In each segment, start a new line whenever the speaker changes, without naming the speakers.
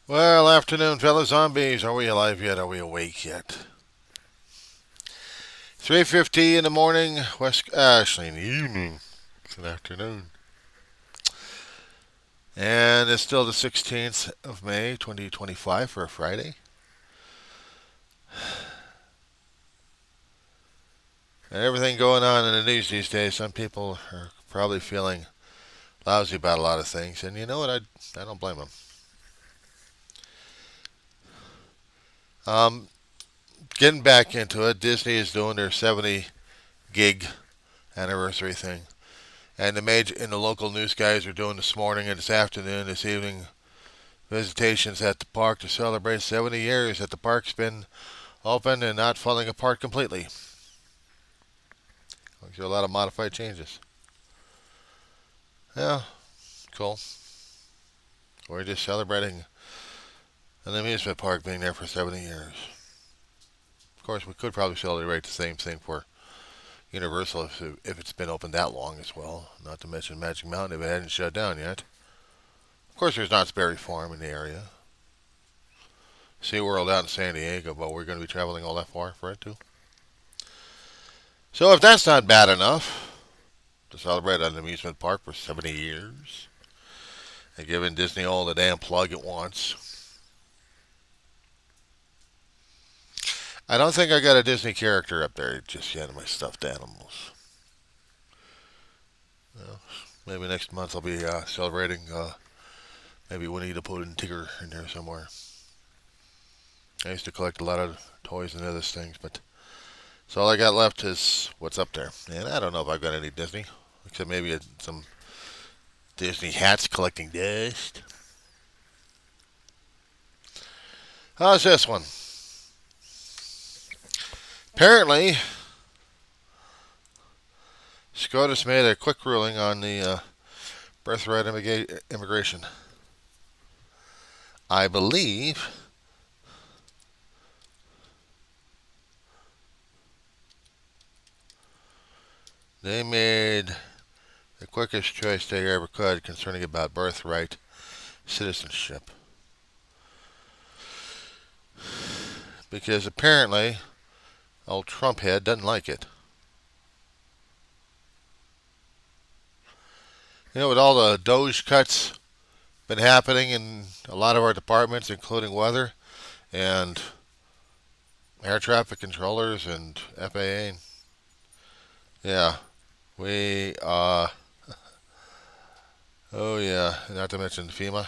Well, afternoon, fellow zombies. Are we alive yet? Are we awake yet? 3:50 in the morning, actually in the evening. It's an afternoon. And it's still the 16th of May, 2025 for a Friday. And everything going on in the news these days, some people are probably feeling lousy about a lot of things. And you know what? I don't blame them. Um, Getting back into it, Disney is doing their 70 gig anniversary thing. And the local news guys are doing this morning and this afternoon, this evening, visitations at the park to celebrate 70 years that the park's been open and not falling apart completely. There are a lot of modified changes. Yeah, cool. We're just celebrating an amusement park being there for 70 years. Of course, we could probably celebrate the same thing for Universal if it's been open that long as well. Not to mention Magic Mountain if it hadn't shut down yet. Of course, there's Knott's Berry Farm in the area. SeaWorld out in San Diego, but we're going to be traveling all that far for it too. So if that's not bad enough to celebrate an amusement park for 70 years and giving Disney all the damn plug it wants, I don't think I got a Disney character up there just yet in my stuffed animals. Well, maybe next month I'll be celebrating maybe Winnie the Pooh and Tigger in there somewhere. I used to collect a lot of toys and other things, but so all I got left is what's up there. And I don't know if I've got any Disney, except maybe some Disney hats collecting dust. How's this one? Apparently, SCOTUS made a quick ruling on the birthright immigration. I believe they made the quickest choice they ever could concerning about birthright citizenship. Because apparently, old Trump head doesn't like it. You know, with all the Doge cuts been happening in a lot of our departments, including weather and air traffic controllers and FAA. Yeah, we, oh yeah, not to mention FEMA.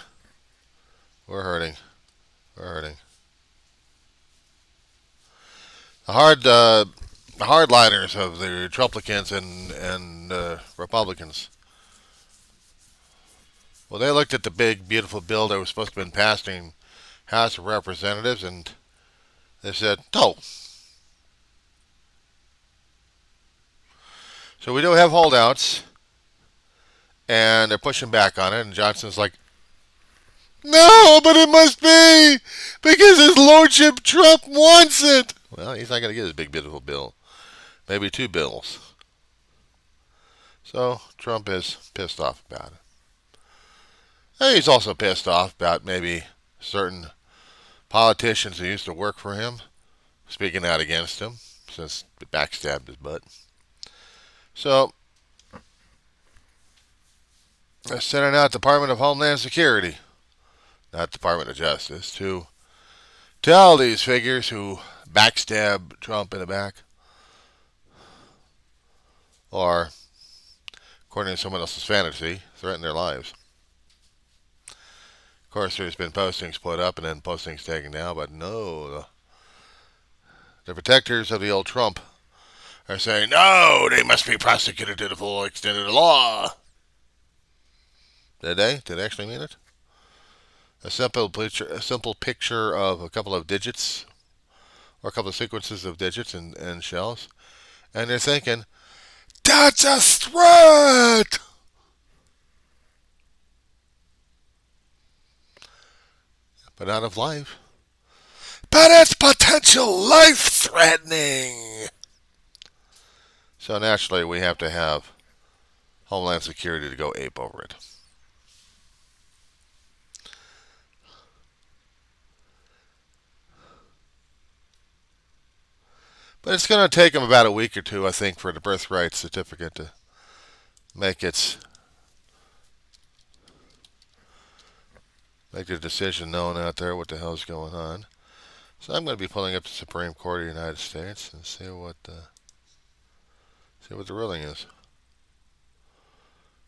We're hurting. We're hurting. The hardliners of the Trumplicans and Republicans. Well, they looked at the big, beautiful bill that was supposed to have been passed in House of Representatives, and they said no. So we do have holdouts, and they're pushing back on it. And Johnson's like, "No, but it must be because His Lordship Trump wants it." Well, he's not going to get his big, beautiful bill. Maybe two bills. So Trump is pissed off about it. And he's also pissed off about maybe certain politicians who used to work for him speaking out against him since he backstabbed his butt. So they're sending out Department of Homeland Security, not Department of Justice, to tell these figures who backstab Trump in the back, or, according to someone else's fantasy, threaten their lives. Of course, there's been postings put up and then postings taken down, but no, the protectors of the old Trump are saying, no, they must be prosecuted to the full extent of the law. Did they? Did they actually mean it? A simple picture of a couple of digits, or a couple of sequences of digits and shells, and they're thinking, that's a threat! But not of life. But it's potential life threatening! So naturally, we have to have Homeland Security to go ape over it. But it's going to take them about a week or two, I think, for the birthright certificate to make the decision known out there what the hell's going on. So I'm going to be pulling up the Supreme Court of the United States and see what the ruling is.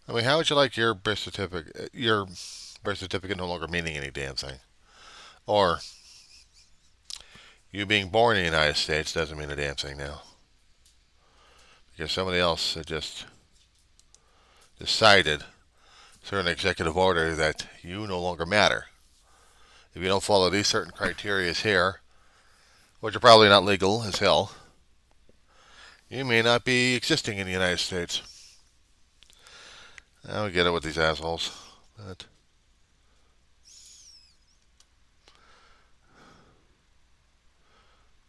I mean, how would you like your birth certificate no longer meaning any damn thing, or you being born in the United States doesn't mean a damn thing now because somebody else had just decided through an executive order that you no longer matter if you don't follow these certain criteria here, which are probably not legal as hell. You may not be existing in the United States. I don't get it with these assholes, but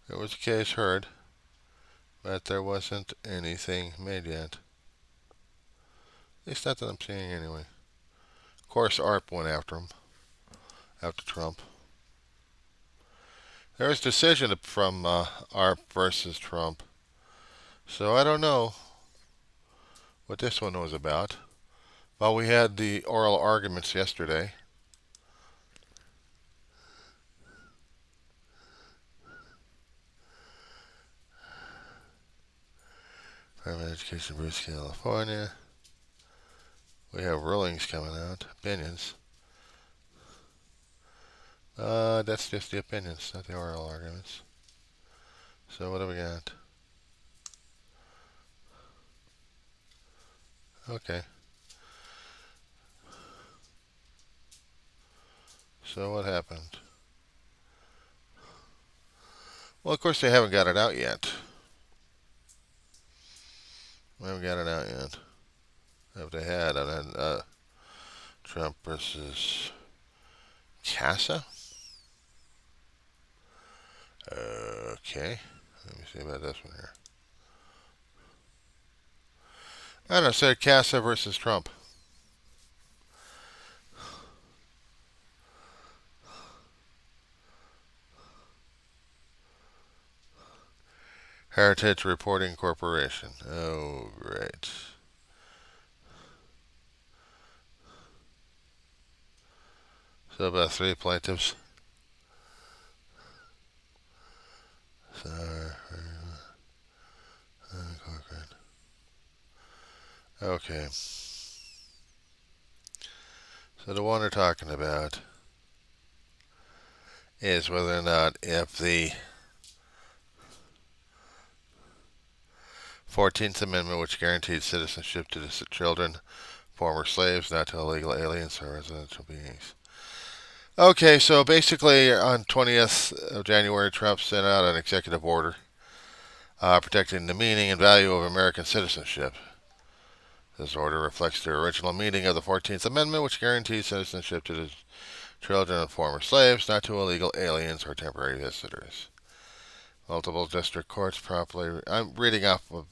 there was a case heard, but there wasn't anything made yet. At least not that I'm seeing anyway. Of course, ARP went after him, after Trump. There was a decision from ARP versus Trump, so I don't know what this one was about. Well, we had the oral arguments yesterday. Private Education, Bruce, California. We have rulings coming out, opinions. That's just the opinions, not the oral arguments. So what do we got? Okay. So what happened? Well, of course they haven't got it out yet. We haven't got it out yet. If they had, I'd had Trump versus Casa. Okay. Let me see about this one here. I don't know, said Casa versus Trump. Heritage Reporting Corporation. Oh, great. So about 3 plaintiffs. Okay. So the one they're talking about is whether or not if the 14th Amendment, which guaranteed citizenship to the children, former slaves, not to illegal aliens or residential beings. Okay, so basically on 20th of January, Trump sent out an executive order protecting the meaning and value of American citizenship. This order reflects the original meaning of the 14th Amendment, which guarantees citizenship to the children of former slaves, not to illegal aliens or temporary visitors. Multiple district courts promptly... I'm reading off of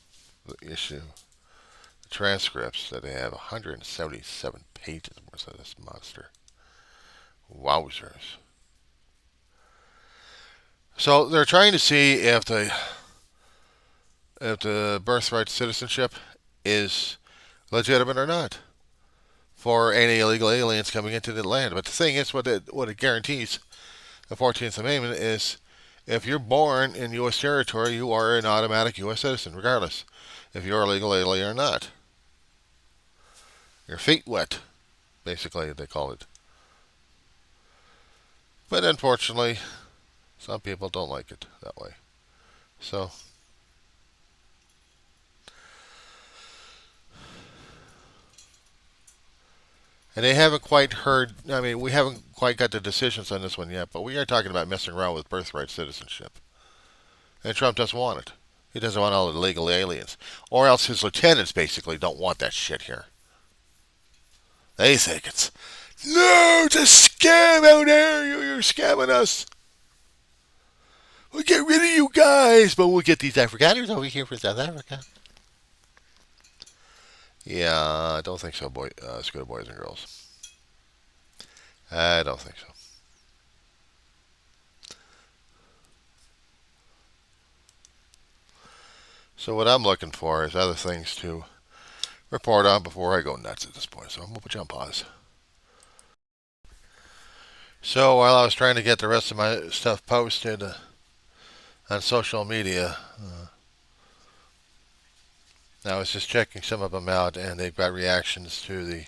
the issue. The transcripts that they have 177 pages worth of this monster. Wowzers. So they're trying to see if the birthright citizenship is legitimate or not for any illegal aliens coming into the land. But the thing is, what it guarantees, the 14th Amendment, is if you're born in U.S. territory, you are an automatic U.S. citizen, regardless if you're a legal alien or not. Your feet wet, basically, they call it. But unfortunately, some people don't like it that way. So, and they haven't quite heard, I mean, we haven't quite got the decisions on this one yet, but we are talking about messing around with birthright citizenship. And Trump doesn't want it. He doesn't want all the illegal aliens. Or else his lieutenants basically don't want that shit here. They think it's, no, it's a scam out there. You're scamming us. We'll get rid of you guys, but we'll get these Afrikaners over here from South Africa. Yeah, I don't think so, scooter boys and girls. I don't think so. So what I'm looking for is other things to report on before I go nuts at this point. So I'm going to put you on pause. So while I was trying to get the rest of my stuff posted on social media, I was just checking some of them out, and they've got reactions to the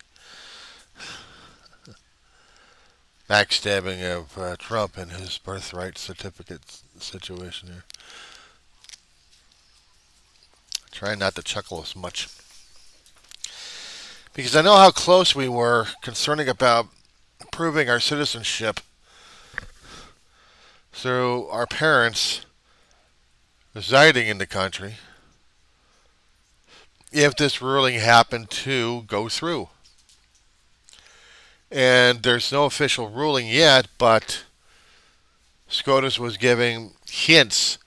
backstabbing of Trump and his birthright certificate situation here. Trying not to chuckle as much, because I know how close we were concerning about proving our citizenship through our parents residing in the country if this ruling happened to go through. And there's no official ruling yet, but SCOTUS was giving hints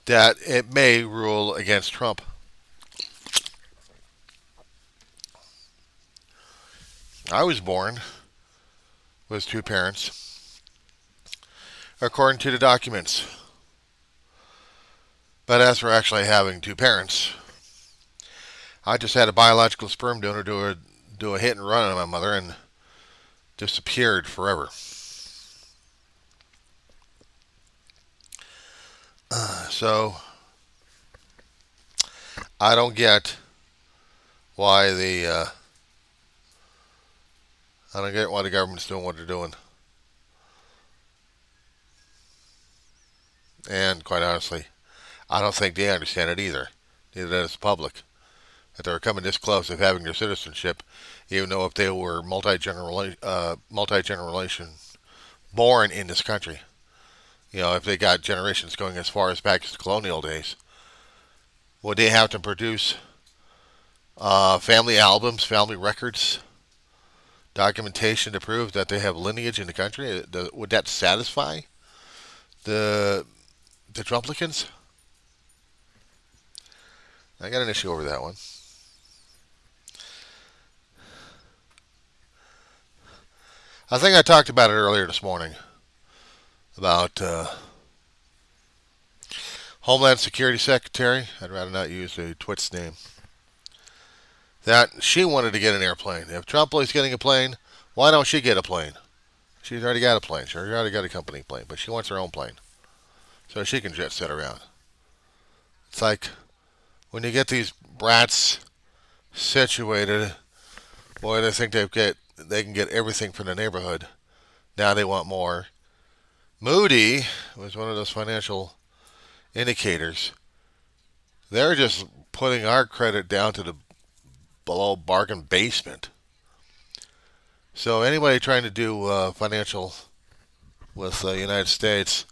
that it may rule against Trump. I was born with two parents, according to the documents. But as for actually having two parents, I just had a biological sperm donor do a hit and run on my mother and disappeared forever. So I don't get why the government's doing what they're doing. And quite honestly, I don't think they understand it either. Neither does the public. That they're coming this close of having their citizenship, even though if they were multi-generation born in this country. You know, if they got generations going as far as back as the colonial days, would they have to produce family albums, family records, documentation to prove that they have lineage in the country? Would that satisfy the Trumplicans? I got an issue over that one. I think I talked about it earlier this morning about Homeland Security Secretary. I'd rather not use the Twit's name. That she wanted to get an airplane. If Trump was getting a plane, why don't she get a plane? She's already got a plane. She's already got a company plane, but she wants her own plane so she can jet set around. It's like when you get these brats situated, boy, they think they can get everything from the neighborhood. Now they want more. Moody was one of those financial indicators. They're just putting our credit down to the below bargain basement. So anybody trying to do financial with the United States,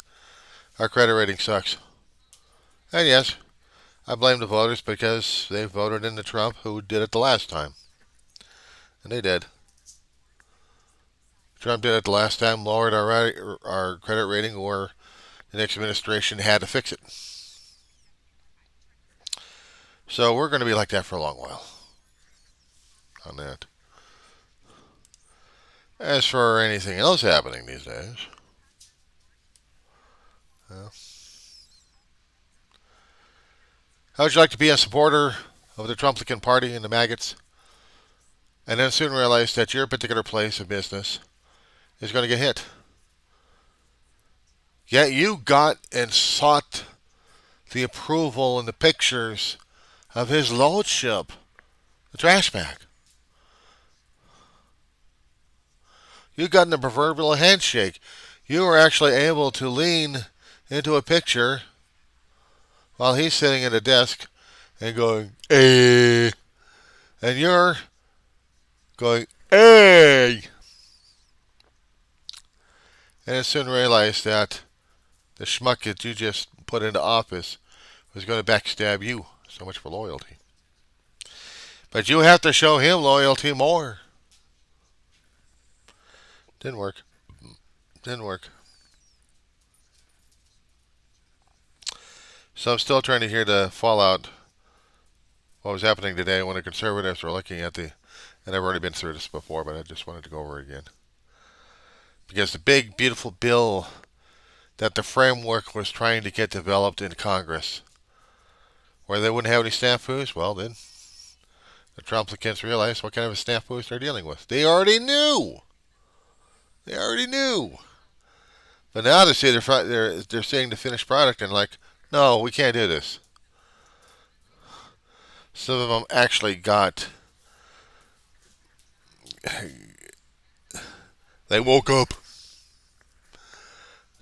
our credit rating sucks. And yes, I blame the voters because they voted in the Trump who did it the last time. And they did. Trump did it the last time, lowered our credit rating, or the next administration had to fix it. So we're going to be like that for a long while on that. As for anything else happening these days, well, how would you like to be a supporter of the Trumplican Party and the maggots, and then soon realize that your particular place of business is going to get hit? Yet you got and sought the approval and the pictures of his lordship, the trash bag. You got in the proverbial handshake. You were actually able to lean into a picture while he's sitting at a desk and going, eh. And you're going, eh. And I soon realized that the schmuck that you just put into office was going to backstab you. So much for loyalty. But you have to show him loyalty more. Didn't work. Didn't work. So I'm still trying to hear the fallout. What was happening today when the conservatives were looking at the, and I've already been through this before, but I just wanted to go over it again. Because the big, beautiful bill that the framework was trying to get developed in Congress, where they wouldn't have any snafus, well then the Trumplicants realized what kind of a snafus they're dealing with. They already knew. They already knew. But now they say they're seeing the finished product and like, no, we can't do this. Some of them actually got. They woke up.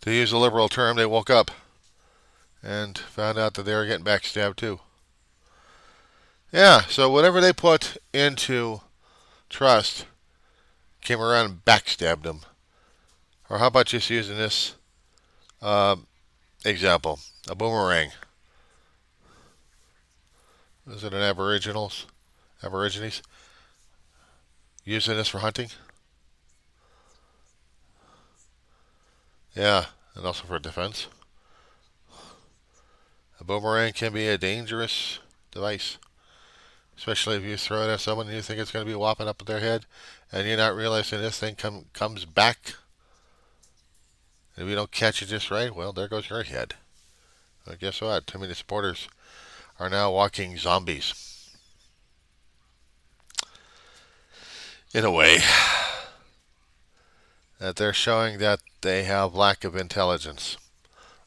To use a liberal term, they woke up and found out that they were getting backstabbed too. Yeah, so whatever they put into trust came around and backstabbed them. Or how about just using this example? A boomerang. Is it an Aborigines? Using this for hunting? Yeah, and also for defense. A boomerang can be a dangerous device. Especially if you throw it at someone and you think it's going to be whopping up at their head, and you're not realizing this thing comes back. If you don't catch it just right, well, there goes your head. Well, guess what? Too many supporters are now walking zombies. In a way, that they're showing that they have lack of intelligence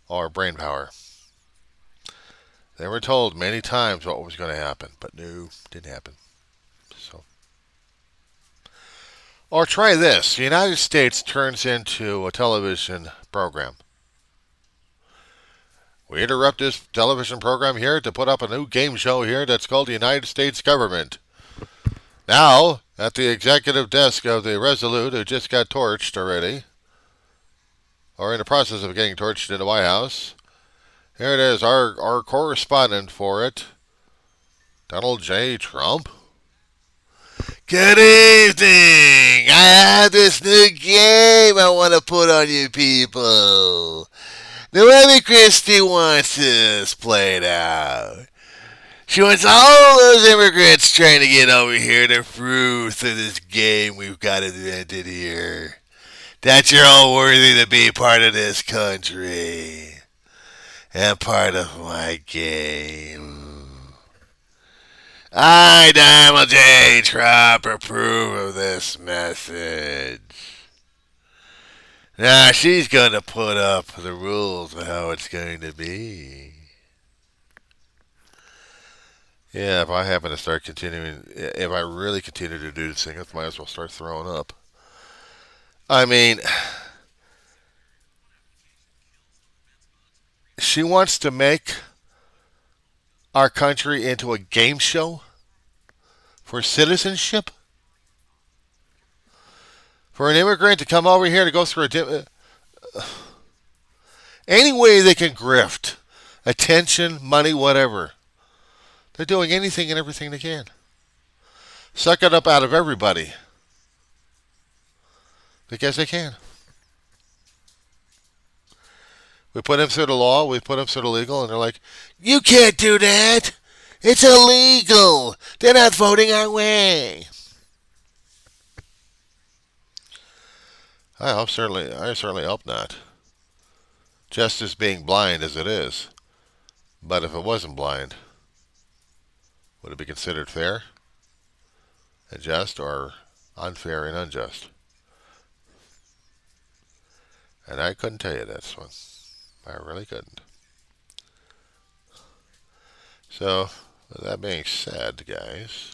or brain power. They were told many times what was going to happen, but no, didn't happen. So, or try this: the United States turns into a television program. We interrupt this television program here to put up a new game show here that's called the United States Government. Now, at the executive desk of the Resolute, who just got torched already, or in the process of getting torched in the White House, here it is, our correspondent for it, Donald J. Trump. Good evening! I have this new game I want to put on you people. Now, Emmy Christie wants this played out. She wants all those immigrants trying to get over here to fruit through this game we've got invented here. That you're all worthy to be part of this country. And part of my game. I, Donald J. Trump, approve of this message. Now she's going to put up the rules of how it's going to be. Yeah, if I happen to start continuing, if I really continue to do this thing, I might as well start throwing up. I mean, she wants to make our country into a game show for citizenship? For an immigrant to come over here to go through any way they can grift, attention, money, whatever. They're doing anything and everything they can. Suck it up out of everybody. Because they can. We put them through the law, we put them through the legal, and they're like, you can't do that. It's illegal. They're not voting our way. I certainly hope not. Justice being blind as it is. But if it wasn't blind, would it be considered fair and just, or unfair and unjust? And I couldn't tell you this one. I really couldn't. So, with that being said, guys,